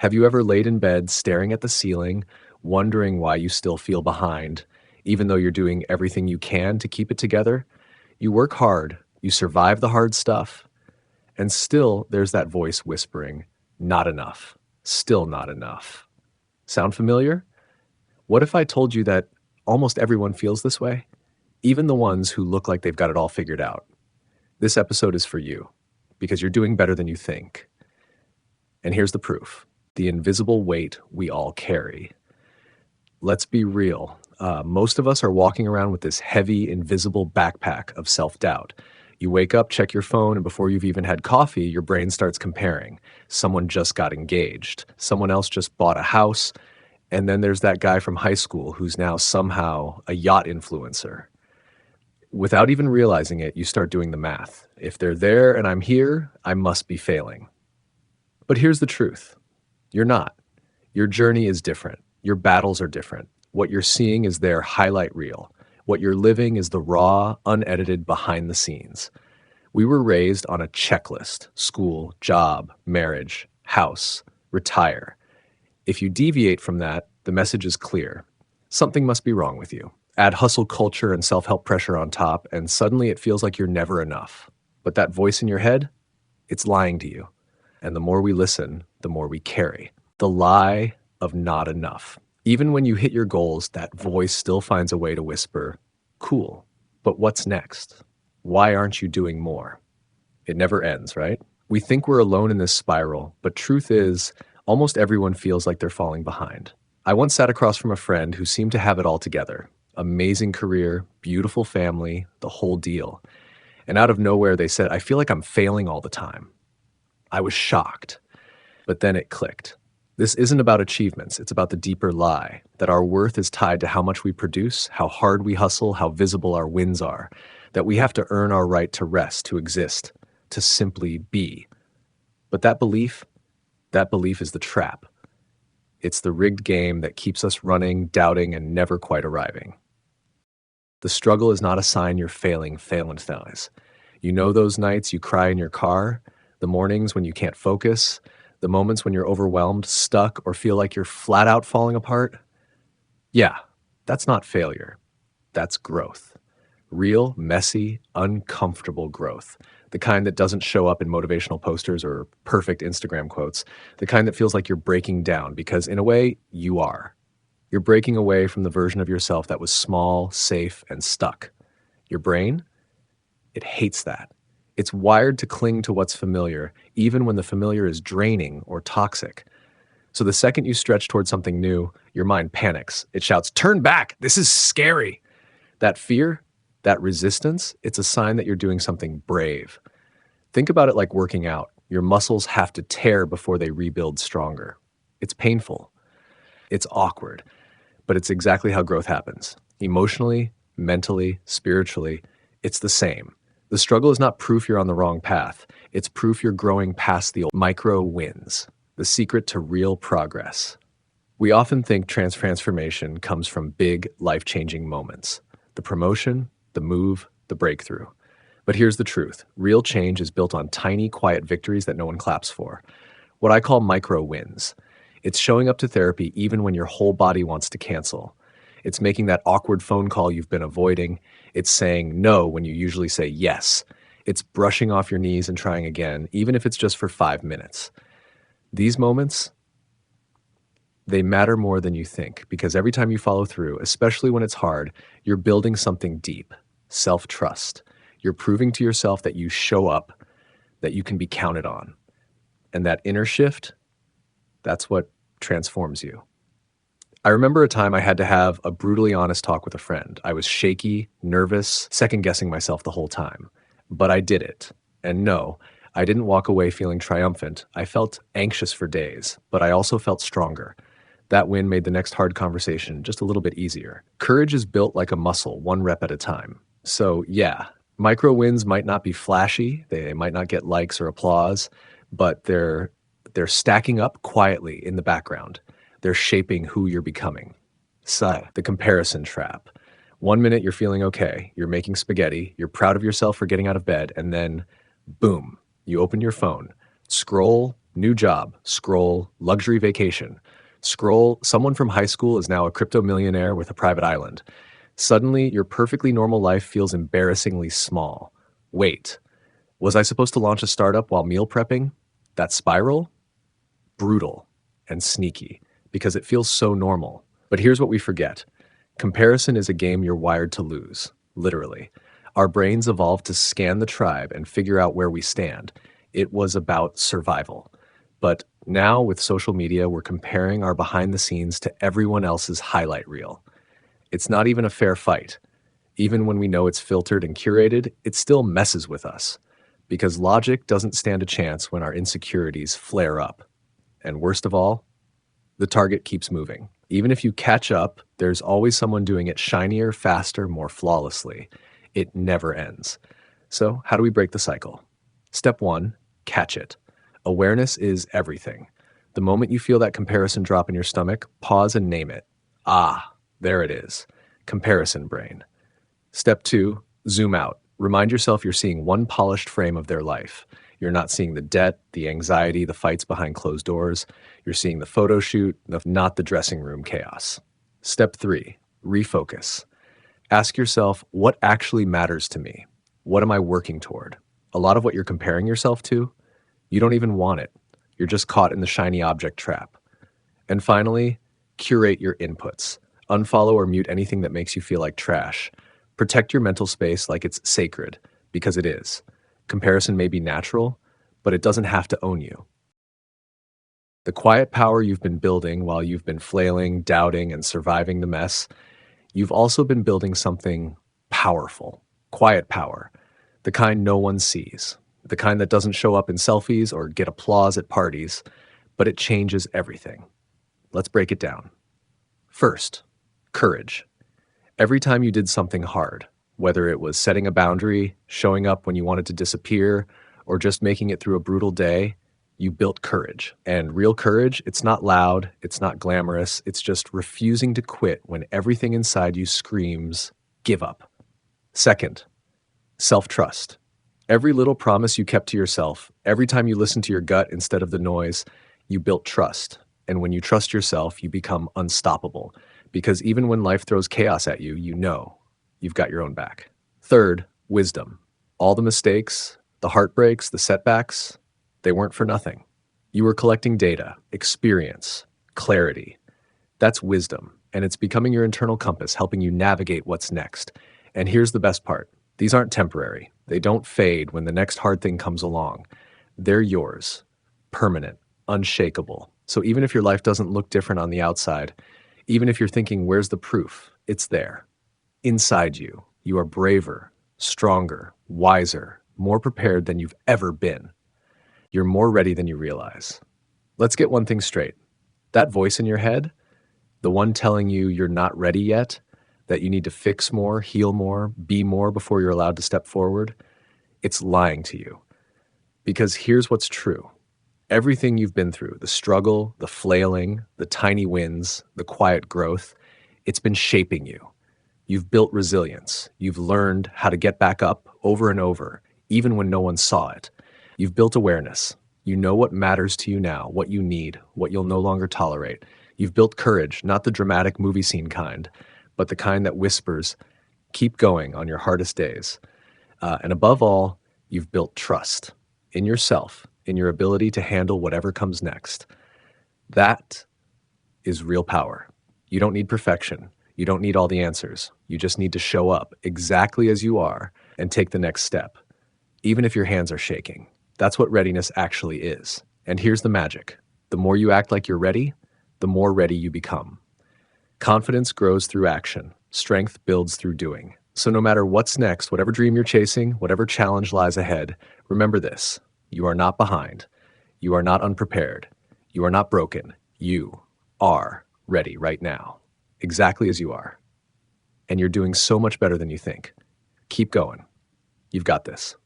Have you ever laid in bed staring at the ceiling, wondering why you still feel behind, even though you're doing everything you can to keep it together? You work hard, you survive the hard stuff, and still there's that voice whispering, not enough, still not enough. Sound familiar? What if I told you that almost everyone feels this way? Even the ones who look like they've got it all figured out. This episode is for you because you're doing better than you think. And here's the proof: the invisible weight we all carry. Let's be real. Most of us are walking around with this heavy, invisible backpack of self doubt. You wake up, check your phone, and before you've even had coffee, your brain starts comparing. Someone just got engaged, someone else just bought a house, and then there's that guy from high school who's now somehow a yacht influencer. Without even realizing it, you start doing the math. If they're there and I'm here, I must be failing. But here's the truth: you're not. Your journey is different. Your battles are different. What you're seeing is their highlight reel. What you're living is the raw, unedited behind the scenes. We were raised on a checklist: school, job, marriage, house, retire. If you deviate from that, the message is clear. Something must be wrong with you. Add hustle culture and self-help pressure on top, and suddenly it feels like you're never enough. But that voice in your head, it's lying to you. And the more we listen, the more we carry. The lie of not enough. Even when you hit your goals, that voice still finds a way to whisper, cool, but what's next? Why aren't you doing more? It never ends, right? We think we're alone in this spiral, but truth is, almost everyone feels like they're falling behind. I once sat across from a friend who seemed to have it all together. Amazing career, beautiful family, the whole deal. And out of nowhere, they said, I feel like I'm failing all the time. I was shocked, but then it clicked. This isn't about achievements, it's about the deeper lie, that our worth is tied to how much we produce, how hard we hustle, how visible our wins are, that we have to earn our right to rest, to exist, to simply be. But that belief is the trap. It's the rigged game that keeps us running, doubting, and never quite arriving. The struggle is not a sign you're failing, thighs. You know those nights you cry in your car, the mornings when you can't focus, the moments when you're overwhelmed, stuck, or feel like you're flat out falling apart? Yeah, that's not failure. That's growth. Real, messy, uncomfortable growth. The kind that doesn't show up in motivational posters or perfect Instagram quotes. The kind that feels like you're breaking down because, in a way, you are. You're breaking away from the version of yourself that was small, safe, and stuck. Your brain? It hates that. It's wired to cling to what's familiar, even when the familiar is draining or toxic. So the second you stretch towards something new, your mind panics. It shouts, "Turn back! This is scary!" That fear, that resistance, it's a sign that you're doing something brave. Think about it like working out. Your muscles have to tear before they rebuild stronger. It's painful. It's awkward. But it's exactly how growth happens. Emotionally, mentally, spiritually, it's the same. The struggle is not proof you're on the wrong path. It's proof you're growing past the micro wins, the secret to real progress. We often think transformation comes from big, life-changing moments. The promotion, the move, the breakthrough. But here's the truth. Real change is built on tiny, quiet victories that no one claps for. What I call micro wins. It's showing up to therapy even when your whole body wants to cancel. It's making that awkward phone call you've been avoiding. It's saying no when you usually say yes. It's brushing off your knees and trying again, even if it's just for 5 minutes. These moments, they matter more than you think, because every time you follow through, especially when it's hard, you're building something deep: self-trust. You're proving to yourself that you show up, that you can be counted on. And that inner shift, that's what transforms you. I remember a time I had to have a brutally honest talk with a friend. I was shaky, nervous, second-guessing myself the whole time. But I did it. And no, I didn't walk away feeling triumphant. I felt anxious for days, but I also felt stronger. That win made the next hard conversation just a little bit easier. Courage is built like a muscle, one rep at a time. So yeah, micro wins might not be flashy, they might not get likes or applause, but they're stacking up quietly in the background. They're shaping who you're becoming. So, the comparison trap. 1 minute you're feeling okay, you're making spaghetti, you're proud of yourself for getting out of bed, and then boom, you open your phone, scroll, New job, scroll, luxury vacation. Scroll, someone from high school is now a crypto millionaire with a private island. Suddenly, your perfectly normal life feels embarrassingly small. Wait, was I supposed to launch a startup while meal prepping? That spiral? Brutal and sneaky because it feels so normal. But here's what we forget: comparison is a game you're wired to lose, literally. Our brains evolved to scan the tribe and figure out where we stand. It was about survival. But now, with social media, we're comparing our behind the scenes to everyone else's highlight reel. It's not even a fair fight. Even when we know it's filtered and curated, it still messes with us. Because logic doesn't stand a chance when our insecurities flare up. And worst of all, the target keeps moving. Even if you catch up, there's always someone doing it shinier, faster, more flawlessly. It never ends. So, how do we break the cycle? Step one, catch it. Awareness is everything. The moment you feel that comparison drop in your stomach, pause and name it. Ah, there it is. Comparison brain. Step two, zoom out. Remind yourself you're seeing one polished frame of their life. You're not seeing the debt, the anxiety, the fights behind closed doors. You're seeing the photo shoot, not the dressing room chaos. Step three, refocus. Ask yourself, what actually matters to me? What am I working toward? A lot of what you're comparing yourself to, you don't even want it. You're just caught in the shiny object trap. And finally, curate your inputs. Unfollow or mute anything that makes you feel like trash. Protect your mental space like it's sacred, because it is. Comparison may be natural, but it doesn't have to own you. The quiet power you've been building while you've been flailing, doubting, and surviving the mess, you've also been building something powerful. Quiet power. The kind no one sees. The kind that doesn't show up in selfies or get applause at parties, but it changes everything. Let's break it down. First, courage. Every time you did something hard, whether it was setting a boundary, showing up when you wanted to disappear, or just making it through a brutal day, you built courage. And real courage, it's not loud, it's not glamorous, it's just refusing to quit when everything inside you screams, give up. Second, self-trust. Every little promise you kept to yourself, every time you listened to your gut instead of the noise, you built trust. And when you trust yourself, you become unstoppable. Because even when life throws chaos at you, you know you've got your own back. Third, wisdom. All the mistakes, the heartbreaks, the setbacks, they weren't for nothing. You were collecting data, experience, clarity. That's wisdom, and it's becoming your internal compass, helping you navigate what's next. And here's the best part. These aren't temporary. They don't fade when the next hard thing comes along. They're yours, permanent, unshakable. So even if your life doesn't look different on the outside, even if you're thinking, where's the proof? It's there. Inside you, you are braver, stronger, wiser, more prepared than you've ever been. You're more ready than you realize. Let's get one thing straight. That voice in your head, the one telling you you're not ready yet, that you need to fix more, heal more, be more before you're allowed to step forward, it's lying to you. Because here's what's true. Everything you've been through, the struggle, the flailing, the tiny wins, the quiet growth, it's been shaping you. You've built resilience. You've learned how to get back up over and over, even when no one saw it. You've built awareness. You know what matters to you now, what you need, what you'll no longer tolerate. You've built courage, not the dramatic movie scene kind, but the kind that whispers, keep going on your hardest days. And above all, you've built trust in yourself, in your ability to handle whatever comes next. That is real power. You don't need perfection. You don't need all the answers. You just need to show up exactly as you are and take the next step, even if your hands are shaking. That's what readiness actually is. And here's the magic. The more you act like you're ready, the more ready you become. Confidence grows through action. Strength builds through doing. So no matter what's next, whatever dream you're chasing, whatever challenge lies ahead, remember this. You are not behind. You are not unprepared. You are not broken. You are ready right now, exactly as you are. And you're doing so much better than you think. Keep going. You've got this.